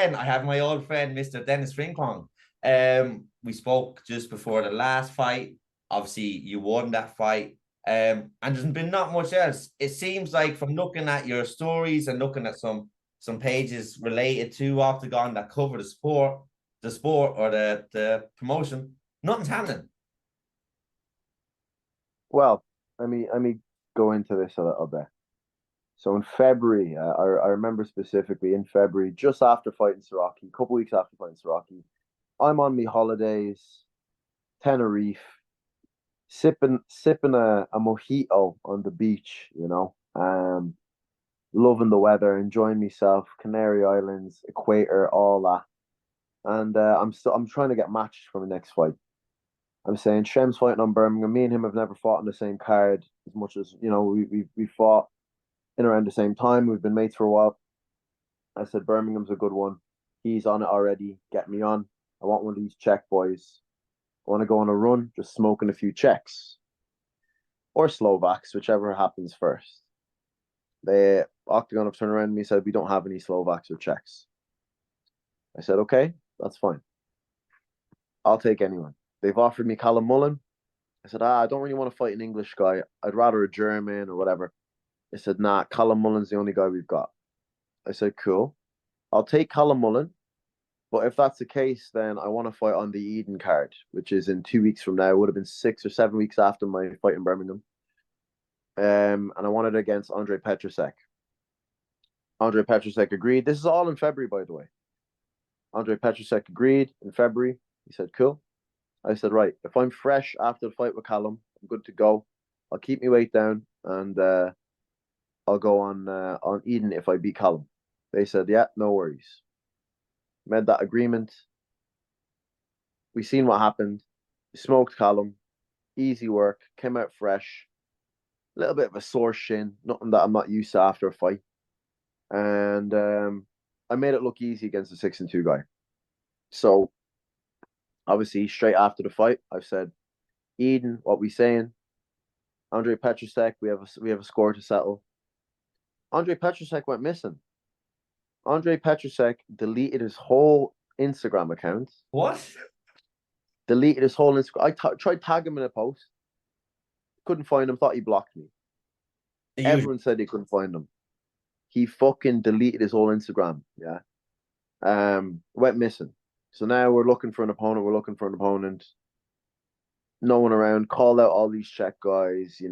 again, I have my old friend, Mr. Denis Frimpong. We spoke just before the last fight. Obviously, you won that fight. And there's been not much else. It seems like from looking at your stories and looking at some pages related to Octagon that cover the sport or the promotion, nothing's happening. Well, let me go into this a little bit. So in February, I remember specifically in February, just after fighting Siraki, a couple weeks after fighting Siraki, I'm on me holidays, Tenerife, sipping a mojito on the beach, loving the weather, enjoying myself, Canary Islands, Equator, all that. And I'm trying to get matched for my next fight. I'm saying Shem's fighting on Birmingham. Me and him have never fought on the same card as much as we fought in around the same time. We've been mates for a while. I said Birmingham's a good one. He's on it already. Get me on. I want one of these Czech boys. I want to go on a run, just smoking a few Czechs or Slovaks, whichever happens first. The Octagon have turned around to me and said, we don't have any Slovaks or Czechs. I said, okay, that's fine. I'll take anyone. They've offered me Callum Mullen. I said, I don't really want to fight an English guy. I'd rather a German or whatever. They said, nah, Callum Mullen's the only guy we've got. I said, cool. I'll take Callum Mullen. But if that's the case, then I want to fight on the Eden card, which is in 2 weeks from now. It would have been 6 or 7 weeks after my fight in Birmingham. And I wanted it against Andre Petrosek. Andre Petrosek agreed. This is all in February, by the way. Andre Petrosek agreed in February. He said, cool. I said, right, if I'm fresh after the fight with Callum, I'm good to go. I'll keep my weight down and I'll go on Eden if I beat Callum. They said, yeah, no worries. Made that agreement. We seen what happened. Smoked Callum. Easy work. Came out fresh. A little bit of a sore shin. Nothing that I'm not used to after a fight. And I made it look easy against the 6-2 guy. So obviously, straight after the fight, I've said, Eden, what we saying? Andre Petrosek, we have a score to settle. Andre Petrosek went missing. Andre Petrosek deleted his whole Instagram account. What? Deleted his whole Instagram. I tried tagging him in a post. Couldn't find him. Thought he blocked me. Everyone said they couldn't find him. He fucking deleted his whole Instagram. Yeah. Went missing. So now we're looking for an opponent. No one around. Called out all these Czech guys.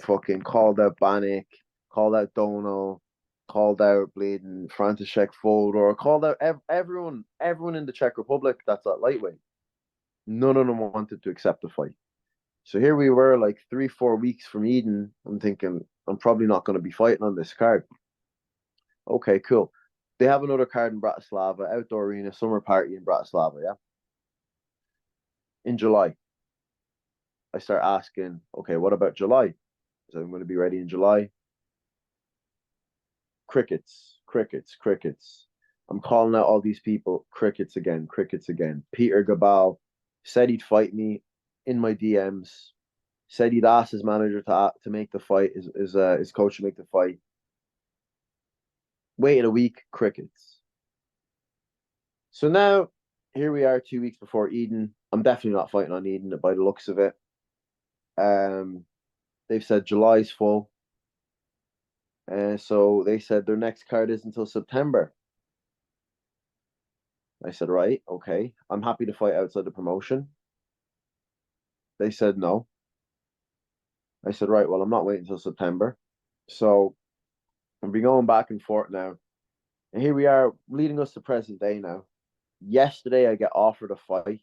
Fucking called out Banik. Called out Donal. Called out bleeding František Fodor. Called out everyone in the Czech Republic that's at lightweight. None of them wanted to accept the fight. So here we were, like 3-4 weeks from Eden. I'm thinking, I'm probably not going to be fighting on this card. Okay, cool. They have another card in Bratislava, outdoor arena, summer party in Bratislava, yeah? In July. I start asking, okay, what about July? So I'm going to be ready in July. Crickets. I'm calling out all these people. Crickets again. Peter Gabal said he'd fight me in my DMs. Said he'd ask his manager to make the fight, his coach to make the fight. Waited a week, crickets. So now, here we are 2 weeks before Eden. I'm definitely not fighting on Eden by the looks of it. They've said July's full. So they said their next card is until September. I said, right, okay. I'm happy to fight outside the promotion. They said no. I said, right, well, I'm not waiting until September. So I've been going back and forth now. And here we are, leading us to present day now. Yesterday, I get offered a fight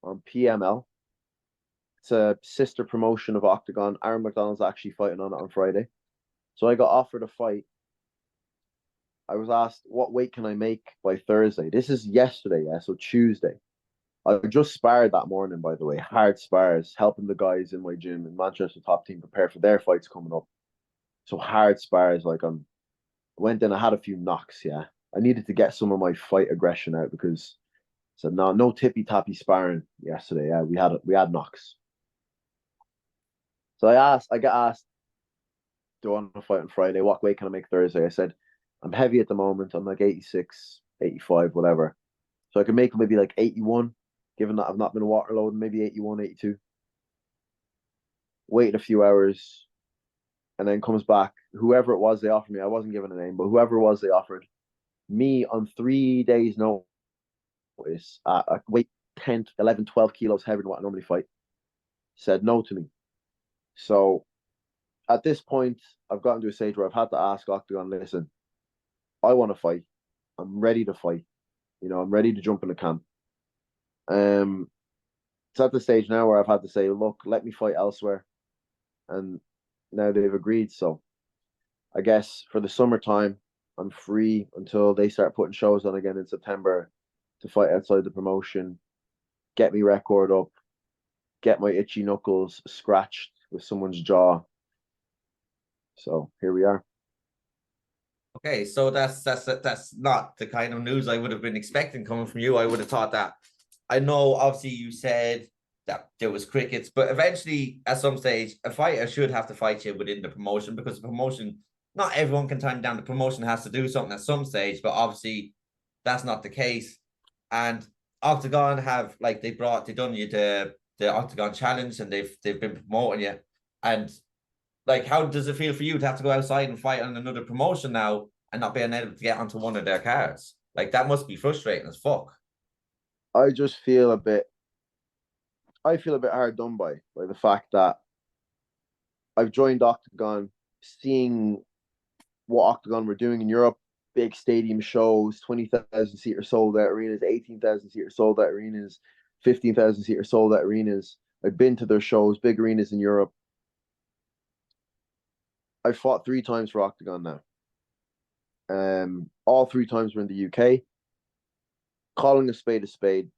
on PML. It's a sister promotion of Octagon. Aaron McDonald's actually fighting on it on Friday. So I got offered a fight. I was asked, what weight can I make by Thursday? This is yesterday, yeah, so Tuesday. I just sparred that morning, by the way. Hard spars, helping the guys in my gym in Manchester top team prepare for their fights coming up. So hard spars, like I went in, I had a few knocks, yeah. I needed to get some of my fight aggression out because I said no tippy tappy sparring yesterday. Yeah, we had knocks. So I got asked, do I want to fight on Friday? What weight can I make Thursday? I said, I'm heavy at the moment. I'm like 86. 85, whatever. So I can make maybe like 81, given that I've not been water loading, maybe 81, 82. Waited a few hours, and then comes back. Whoever it was they offered me, I wasn't given a name, but whoever it was they offered me on 3 days' notice, I weight 10, 11, 12 kilos heavier than what I normally fight, said no to me. So at this point, I've gotten to a stage where I've had to ask Octagon, listen, I want to fight. I'm ready to fight. I'm ready to jump in the camp. Um, it's at the stage now where I've had to say, look, let me fight elsewhere. And now they've agreed. So I guess for the summertime, I'm free until they start putting shows on again in September to fight outside the promotion, get me record up, get my itchy knuckles scratched with someone's jaw. So here we are. Okay, so that's not the kind of news I would have been expecting coming from you. I would have thought that. I know, obviously, you said that there was crickets, but eventually, at some stage, a fighter should have to fight you within the promotion because the promotion, not everyone can turn down. The promotion has to do something at some stage, but obviously, that's not the case. And Octagon have they done you the Octagon Challenge, and they've been promoting you, and how does it feel for you to have to go outside and fight on another promotion now and not being able to get onto one of their cards? That must be frustrating as fuck. I just feel a bit I feel a bit hard done by the fact that I've joined Octagon, seeing what Octagon were doing in Europe, big stadium shows, 20,000 seater sold out arenas, 18,000 seater sold out arenas, 15,000 seater sold out arenas. I've been to their shows, big arenas in Europe. I fought 3 times for Octagon now. All 3 times were in the UK. Calling a spade,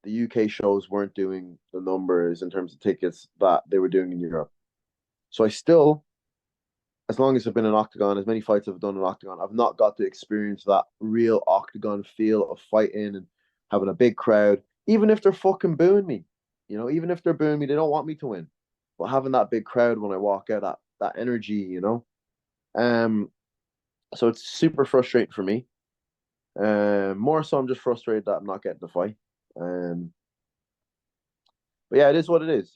the UK shows weren't doing the numbers in terms of tickets that they were doing in Europe. So I still, as long as I've been in Octagon, as many fights I've done in Octagon, I've not got to experience that real Octagon feel of fighting and having a big crowd, even if they're fucking booing me. Even if they're booing me, they don't want me to win. But having that big crowd when I walk out, that energy. Um, so it's super frustrating for me. More so, I'm just frustrated that I'm not getting the fight. Um, but yeah, it is what it is.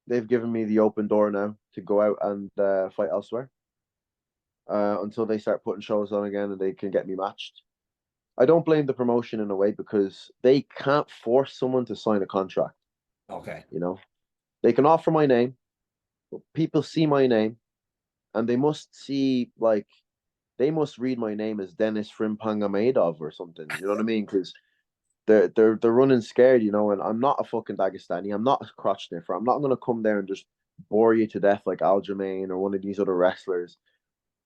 They've given me the open door now to go out and fight elsewhere until they start putting shows on again and they can get me matched. I don't blame the promotion in a way because they can't force someone to sign a contract. Okay. They can offer my name, but people see my name and they must see they must read my name as Denis Frimpong Amedov or something. You know what I mean? Because they're running scared, and I'm not a fucking Dagestani. I'm not a crotch sniffer. I'm not gonna come there and just bore you to death like Aljamain or one of these other wrestlers.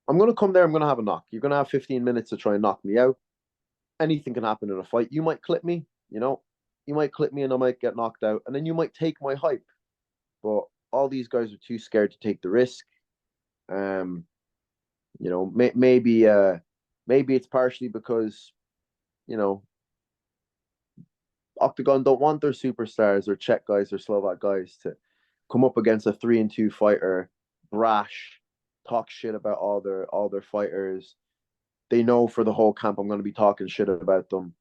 I'm gonna come there, I'm gonna have a knock. You're gonna have 15 minutes to try and knock me out. Anything can happen in a fight. You might clip me, you might clip me and I might get knocked out, and then you might take my hype. But all these guys are too scared to take the risk. Um, maybe it's partially because, you know, Octagon don't want their superstars or Czech guys or Slovak guys to come up against a 3-2 fighter, brash, talk shit about all their fighters. They know for the whole camp I'm going to be talking shit about them.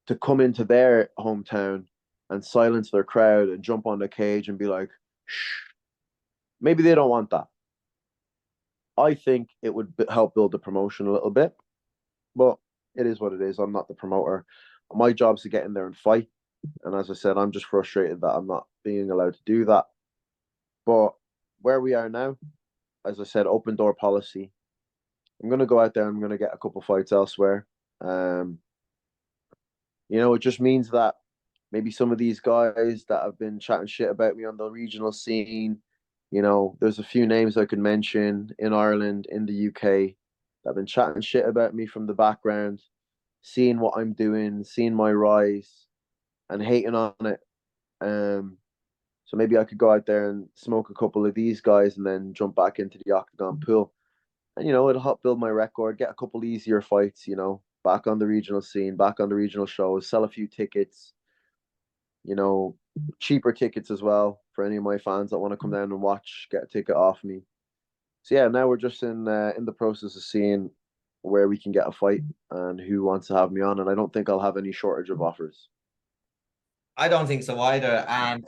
To come into their hometown and silence their crowd and jump on the cage and be like, shh. Maybe they don't want that. I think it would help build the promotion a little bit, but it is what it is. I'm not the promoter. My job's to get in there and fight. And as I said, I'm just frustrated that I'm not being allowed to do that. But where we are now, as I said, open door policy. I'm going to go out there. I'm going to get a couple fights elsewhere. Um, it just means that maybe some of these guys that have been chatting shit about me on the regional scene, there's a few names I could mention in Ireland, in the UK, that have been chatting shit about me from the background, seeing what I'm doing, seeing my rise, and hating on it. So maybe I could go out there and smoke a couple of these guys and then jump back into the Octagon pool. And, it'll help build my record, get a couple easier fights, back on the regional scene, back on the regional shows, sell a few tickets, you know, cheaper tickets as well for any of my fans that want to come down and watch, get a ticket off me. So yeah, now we're just in the process of seeing where we can get a fight and who wants to have me on. And I don't think I'll have any shortage of offers. I don't think so either. And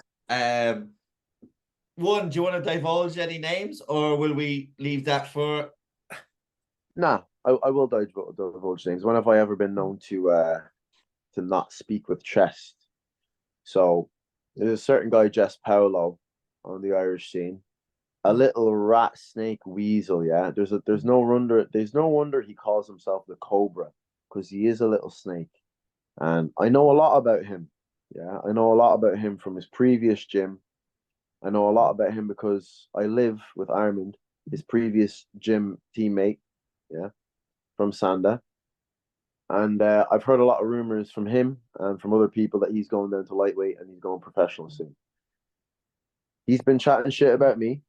one, do you want to divulge any names, or will we leave that for? Nah, I will divulge names. When have I ever been known to not speak with chest? So there's a certain guy, Jess Paolo, on the Irish scene. A little rat snake weasel, yeah. There's no wonder he calls himself the Cobra, because he is a little snake. And I know a lot about him. Yeah, I know a lot about him from his previous gym. I know a lot about him because I live with Armand, his previous gym teammate, yeah, from Sanda. And I've heard a lot of rumors from him and from other people that he's going down to lightweight and he's going professional soon. He's been chatting shit about me,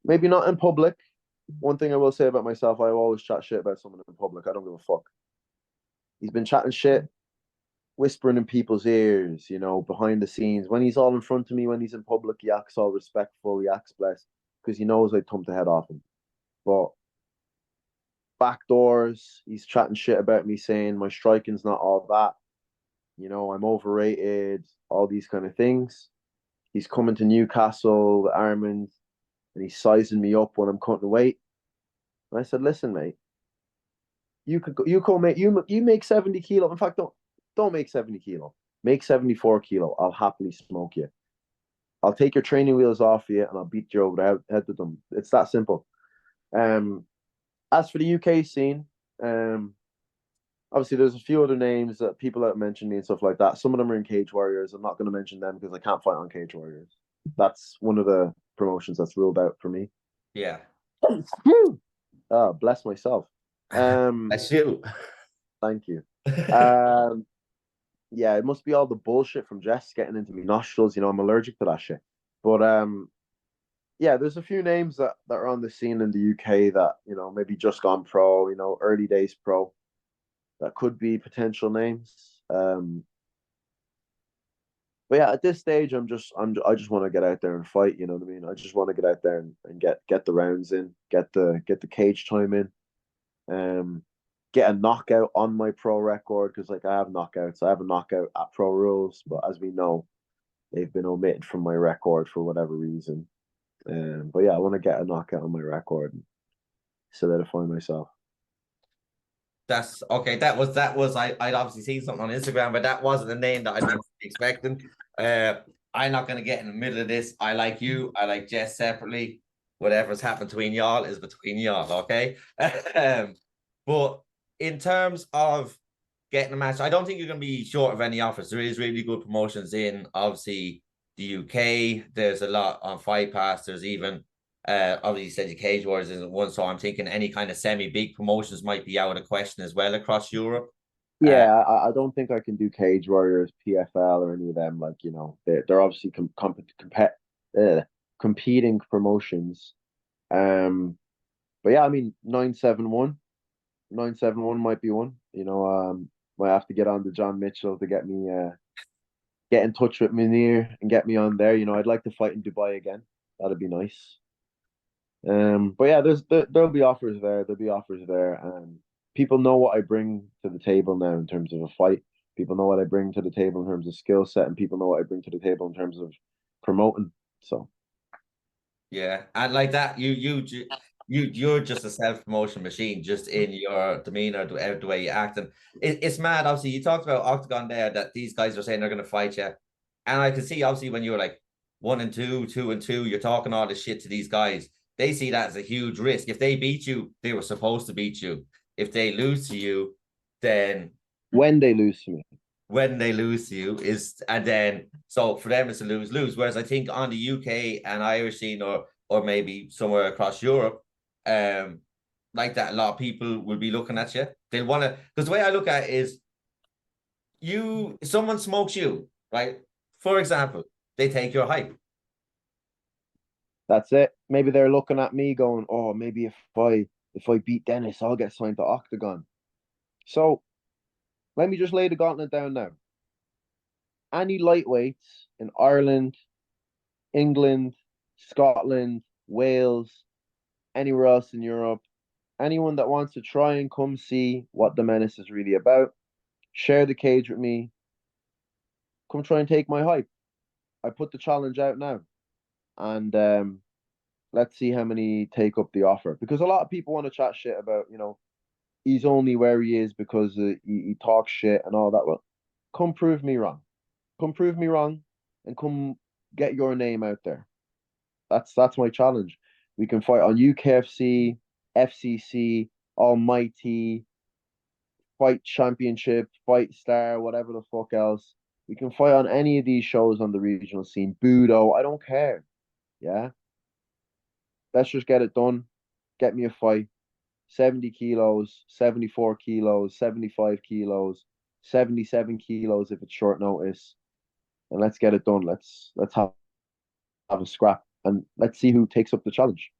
maybe not in public. One thing I will say about myself, I always chat shit about someone in public. I don't give a fuck. He's been chatting shit, whispering in people's ears, behind the scenes. When he's all in front of me, when he's in public, he acts all respectful, he acts blessed, because he knows I'd thump the head off him. But back doors, he's chatting shit about me, saying my striking's not all that. I'm overrated, all these kind of things. He's coming to Newcastle with Armand, and he's sizing me up when I'm cutting weight. And I said, listen, mate, you make 70 kilo. In fact, don't make 70 kilo. Make 74 kilo. I'll happily smoke you. I'll take your training wheels off you and I'll beat you over the head with them. It's that simple. As for the UK scene, obviously there's a few other names that people have mentioned me and stuff like that. Some of them are in Cage Warriors. I'm not going to mention them because I can't fight on Cage Warriors. That's one of the promotions that's ruled out for me. Yeah. Oh, bless myself. That's you. Thank you. Yeah, it must be all the bullshit from Jess getting into me nostrils. I'm allergic to that shit. But yeah, there's a few names that are on the scene in the UK that maybe just gone pro. Early days pro. That could be potential names. But yeah, at this stage, I just want to get out there and fight. You know what I mean? I just want to get out there and get the rounds in, get the cage time in, get a knockout on my pro record, because like I have knockouts. I have a knockout at pro rules, but as we know, they've been omitted from my record for whatever reason. But yeah, I want to get a knockout on my record and solidify myself. That's okay. I'd obviously seen something on Instagram, but that wasn't the name that I'd been expecting. I'm not gonna get in the middle of this. I like you, I like Jess separately. Whatever's happened between y'all is between y'all, okay? But in terms of getting a match, I don't think you're gonna be short of any offers. There is really good promotions in obviously the UK. There's a lot on Fight Pass. There's even obviously you said your Cage Wars isn't one, so I'm thinking any kind of semi-big promotions might be out of question as well across Europe. Yeah, I don't think I can do Cage Warriors, PFL, or any of them. Like, they're obviously competing promotions. But yeah, I mean, 971 might be one. Might have to get on to John Mitchell to get in touch with Munir and get me on there. I'd like to fight in Dubai again. That'd be nice. But yeah, there'll be offers there. There'll be offers there, and people know what I bring to the table now in terms of a fight. People know what I bring to the table in terms of skill set, and people know what I bring to the table in terms of promoting. So Yeah, and like that, you're just a self-promotion machine, just in your demeanor, the way you act, and it's mad. Obviously, you talked about Octagon there, that these guys are saying they're going to fight you, and I can see obviously when you're like 1-2, 2-2, you're talking all this shit to these guys. They see that as a huge risk. If they beat you, they were supposed to beat you. If they lose to you, then when they lose to me, when they lose to you is, and then so for them it's a lose-lose. Whereas I think on the UK and Irish scene, or maybe somewhere across Europe, like that, a lot of people will be looking at you. They'll want to, because the way I look at it is, someone smokes you, right? For example, they take your hype. that's it. Maybe they're looking at me going, "Oh, maybe if I beat Dennis, I'll get signed to Octagon." So let me just lay the gauntlet down now. Any lightweights in Ireland, England, Scotland, Wales, anywhere else in Europe, Anyone that wants to try and come see what the menace is really about, share the cage with me. Come try and take my hype. I put the challenge out now, and let's see how many take up the offer. Because a lot of people want to chat shit about, he's only where he is because he talks shit and all that. Well, come prove me wrong. Come prove me wrong, and come get your name out there. That's my challenge. We can fight on UKFC, FCC, Almighty, Fight Championship, Fight Star, whatever the fuck else. We can fight on any of these shows on the regional scene. Budo, I don't care. Yeah. Let's just get it done. Get me a fight. 70 kilos, 74 kilos, 75 kilos, 77 kilos if it's short notice. And let's get it done. Let's have a scrap and let's see who takes up the challenge.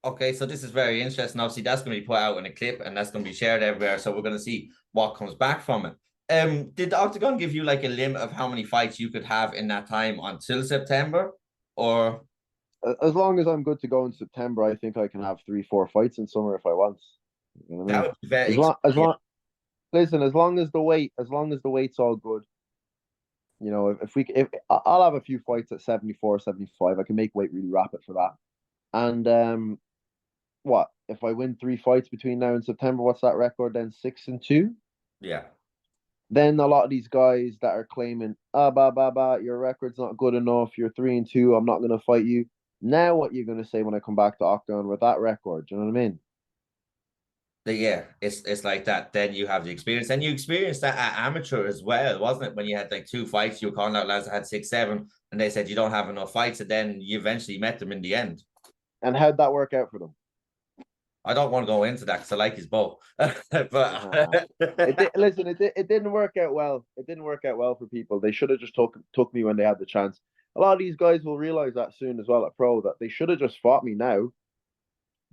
Okay, so this is very interesting. Obviously, that's going to be put out in a clip and that's going to be shared everywhere. So we're going to see what comes back from it. Did the Octagon give you like a limit of how many fights you could have in that time until September? Or As long as I'm good to go in September, I think I can have 3, 4 fights in summer if I want. You know what I that mean? would be very As long, listen, as long as the weight's all good, if I'll have a few fights at 74, 75, I can make weight really rapid for that. And what if I win 3 fights between now and September? What's that record then? 6-2. yeah. Then a lot of these guys that are claiming, your record's not good enough. You're 3-2. I'm not gonna fight you. Now, what you're gonna say when I come back to Octagon with that record? Do you know what I mean? Yeah, it's like that. Then you have the experience, and you experienced that at amateur as well, wasn't it? When you had like 2 fights, you were calling out lads that had 6, 7, and they said you don't have enough fights, and then you eventually met them in the end. And how'd that work out for them? I don't want to go into that because I like his bow, but Listen, it didn't work out well. It didn't work out well for people. They should have just took me when they had the chance. A lot of these guys will realize that soon as well at pro that they should have just fought me now.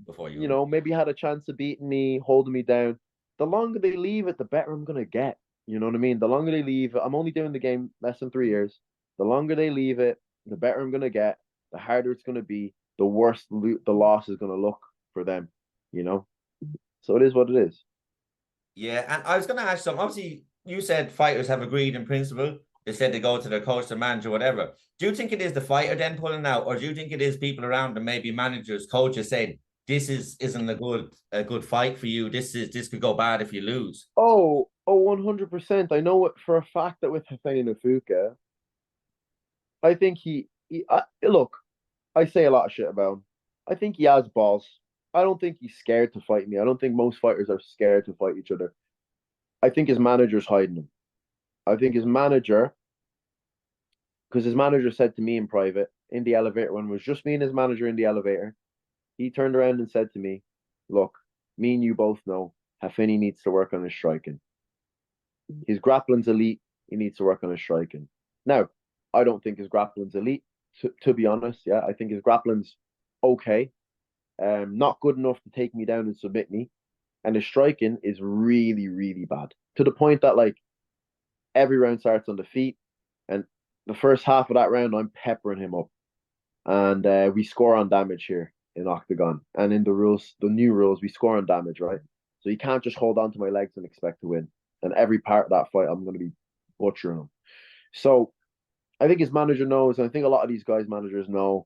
before you, Maybe had a chance of beating me, holding me down. The longer they leave it, the better I'm gonna get. You know what I mean? The longer they leave it, I'm only doing the game less than 3 years. The longer they leave it, the better I'm gonna get. The harder it's gonna be. The worse the loss is gonna look for them. You know. So it is what it is. yeah. And I was going to ask some. Obviously, you said fighters have agreed in principle. They said they go to their coach, their manager, whatever. Do you think it is the fighter then pulling out, or do you think it is people around them, maybe managers, coaches saying this isn't a good fight for you. This could go bad if you lose. Oh, 100%. I know it for a fact that with Hafein Nafuka, I think look, I say a lot of shit about him. I think he has balls. I don't think he's scared to fight me. I don't think most fighters are scared to fight each other. I think his manager's hiding him. I think because his manager said to me in private in the elevator when it was just me and his manager in the elevator, he turned around and said to me, "Look, me and you both know Hafini needs to work on his striking. His grappling's elite. He needs to work on his striking." Now, I don't think his grappling's elite. To be honest, yeah, I think his grappling's okay. Not good enough to take me down and submit me. And his striking is really, really bad. To the point that like every round starts on the feet, and the first half of that round, I'm peppering him up, and we score on damage here in Octagon. And in the new rules, we score on damage, right? So you can't just hold on to my legs and expect to win. And every part of that fight, I'm going to be butchering him. So I think his manager knows, and I think a lot of these guys' managers know.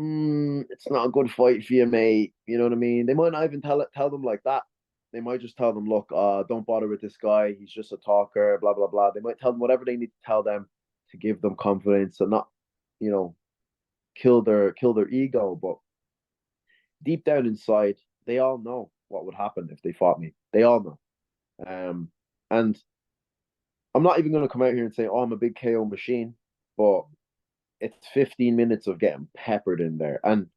It's not a good fight for you, mate. You know what I mean? They might not even tell them like that. They might just tell them, look, don't bother with this guy. He's just a talker, blah blah blah. They might tell them whatever they need to tell them to give them confidence and not, you know, kill their ego. But deep down inside, they all know what would happen if they fought me. They all know. And I'm not even going to come out here and say, oh, I'm a big KO machine, but it's 15 minutes of getting peppered in there. And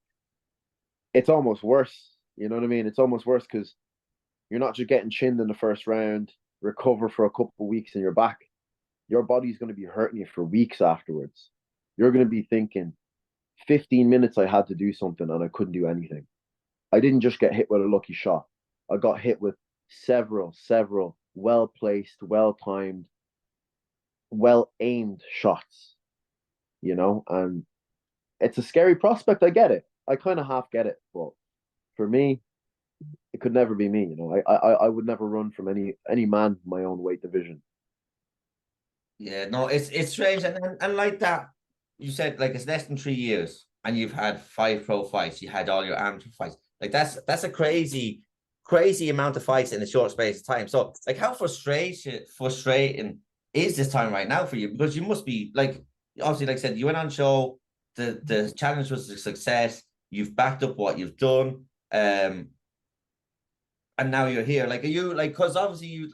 it's almost worse. You know what I mean? It's almost worse because you're not just getting chinned in the first round, recover for a couple of weeks and you're back. Your body's going to be hurting you for weeks afterwards. You're going to be thinking, 15 minutes I had to do something and I couldn't do anything. I didn't just get hit with a lucky shot. I got hit with several well placed, well timed, well aimed shots, and it's a scary prospect. I get it. I kind of half get it. But for me, could never be me. I would never run from any man in my own weight division. Yeah, no, it's strange, and like that, you said like it's less than 3 years, and you've had 5 pro fights. You had all your amateur fights. Like that's a crazy amount of fights in a short space of time. So like, how frustrating is this time right now for you? Because you must be like, obviously, like I said, you went on show. The challenge was a success. You've backed up what you've done. And now you're here. Like, are you like, because obviously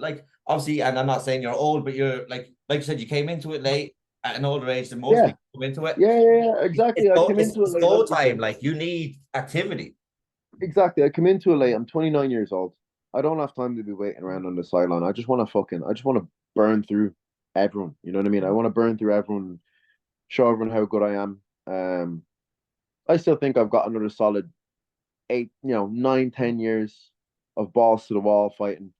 obviously, and I'm not saying you're old, but you're like you said, you came into it late at an older age than most Yeah, people come into it. yeah, exactly. I came into it It's late, go like you time. said. Like, you need activity. Exactly. I come into it late. I'm 29 years old. I don't have time to be waiting around on the sideline. I just want to burn through everyone. You know what I mean? I want to burn through everyone, show everyone how good I am. I still think I've got another solid 8, 9, 10 years of balls to the wall fighting.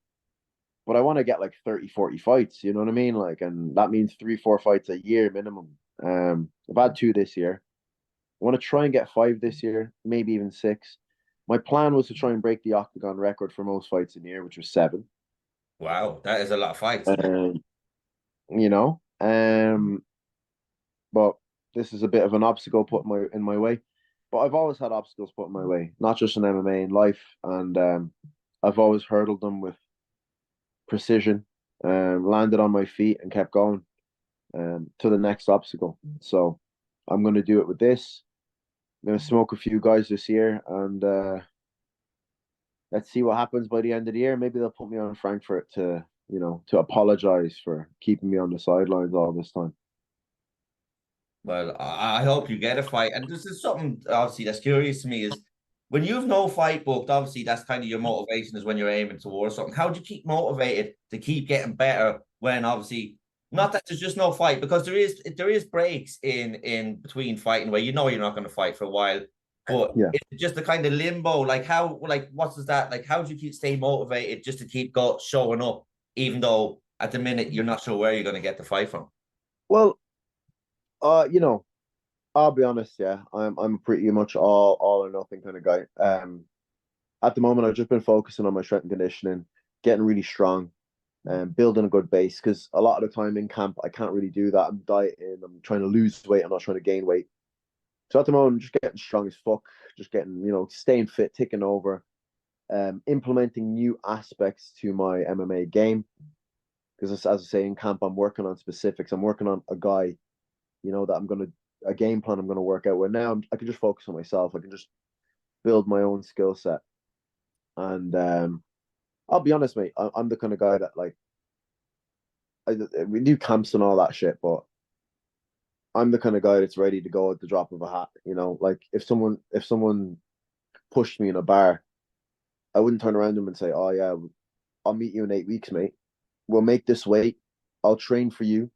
But I want to get like 30, 40 fights, you know what I mean? Like, and that means 3, 4 fights a year minimum. I've had 2 this year. I want to try and get 5 this year, maybe even 6. My plan was to try and break the octagon record for most fights in a year, which was 7. Wow, that is a lot of fights. Um, you know, but this is a bit of an obstacle put in my way. But I've always had obstacles put in my way, not just in MMA, in life, and I've always hurdled them with precision, landed on my feet, and kept going to the next obstacle. So I'm going to do it with this. I'm going to smoke a few guys this year, and let's see what happens by the end of the year. Maybe they'll put me on Frankfurt to apologize for keeping me on the sidelines all this time. Well, I hope you get a fight. And this is something obviously that's curious to me is when you've no fight booked, obviously that's kind of your motivation is when you're aiming towards something. How do you keep motivated to keep getting better when obviously not that there's just no fight because there is breaks in between fighting where you know you're not going to fight for a while, but Yeah. it's just the kind of limbo. Like how what does that like? How do you keep stay motivated just to keep showing up, even though at the minute you're not sure where you're going to get the fight from? Well, uh, you know, I'll be honest. Yeah, I'm pretty much all or nothing kind of guy. At the moment, I've just been focusing on my strength and conditioning, getting really strong, and building a good base. Because a lot of the time in camp, I can't really do that. I'm dieting. I'm trying to lose weight. I'm not trying to gain weight. So at the moment, I'm just getting strong as fuck. Just getting, staying fit, ticking over, implementing new aspects to my MMA game. Because as I say in camp, I'm working on specifics. I'm working on a guy, that a game plan I'm gonna work out. Where now I can just focus on myself. I can just build my own skill set. And I'll be honest, mate. I'm the kind of guy that like we do camps and all that shit, but I'm the kind of guy that's ready to go at the drop of a hat. Like if someone pushed me in a bar, I wouldn't turn around to him and say, "Oh yeah, I'll meet you in 8 weeks, mate. We'll make this weight. I'll train for you,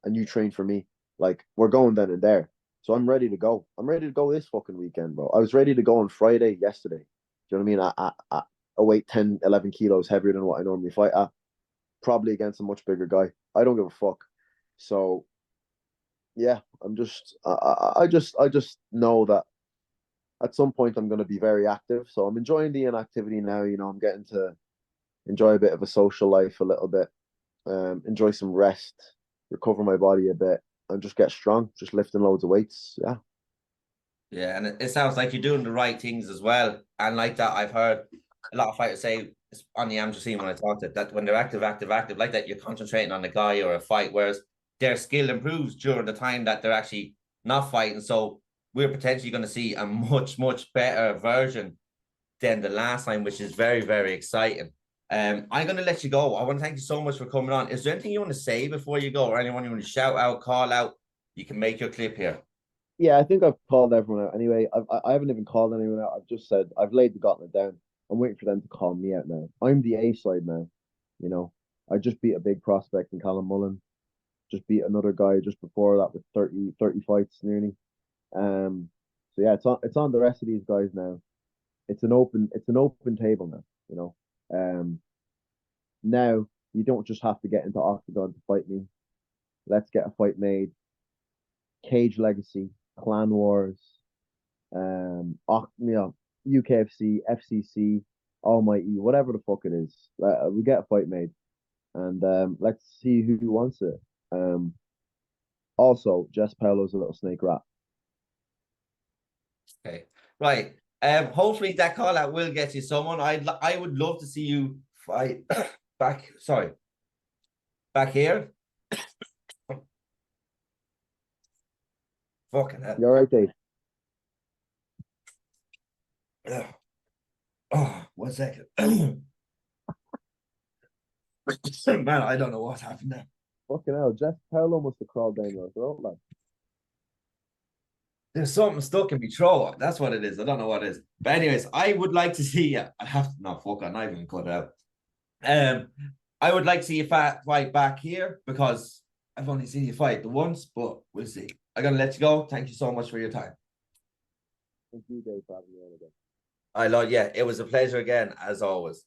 and you train for me. Like we're going then and there." So I'm ready to go. I'm ready to go this fucking weekend, bro. I was ready to go on Friday yesterday. Do you know what I mean? I weight 10, 11 kilos heavier than what I normally fight at, probably against a much bigger guy. I don't give a fuck. So yeah, I just know that at some point I'm going to be very active. So I'm enjoying the inactivity now. I'm getting to enjoy a bit of a social life a little bit, enjoy some rest, recover my body a bit, and just get strong, just lifting loads of weights. Yeah. Yeah, and it sounds like you're doing the right things as well. And like that, I've heard a lot of fighters say on the amateur scene when I talked that when they're active, like that, you're concentrating on a guy or a fight, whereas their skill improves during the time that they're actually not fighting. So we're potentially going to see a much, much better version than the last time, which is very, very exciting. I'm going to let you go. I want to thank you so much for coming on. Is there anything you want to say before you go, or anyone you want to shout out, call out? You can make your clip here. Yeah, I think I've called everyone out. Anyway, I haven't even called anyone out. I've just said I've laid the gauntlet down. I'm waiting for them to call me out now. I'm the A side now. You know, I just beat a big prospect in Callum Mullen. Just beat another guy just before that with 30 fights nearly. So yeah, it's on the rest of these guys now. It's an open table now. You know, now you don't just have to get into octagon to fight me. Let's get a fight made. Cage Legacy, Clan Wars, UKFC, FCC. Almighty, whatever the fuck it is. We get a fight made, and let's see who wants it. Also, Jess Paolo's a little snake rat. Okay, right. Hopefully that call out will get you someone. I would love to see you fight back. Sorry, back here. Fucking hell. You're right, Dave. Oh, 1 second. Man, I don't know what happened there. Fucking hell, Jess Paolo must have crawled down your throat, like. There's something stuck in my throat. That's what it is. I don't know what it is. But anyways, I would like to see you. I have to not fuck. I'm not even cut out. I would like to see you fight back here because I've only seen you fight the once, but we'll see. I gotta let you go. Thank you so much for your time. Thank you, Dave, for having me on again. I love, yeah, it was a pleasure again, as always.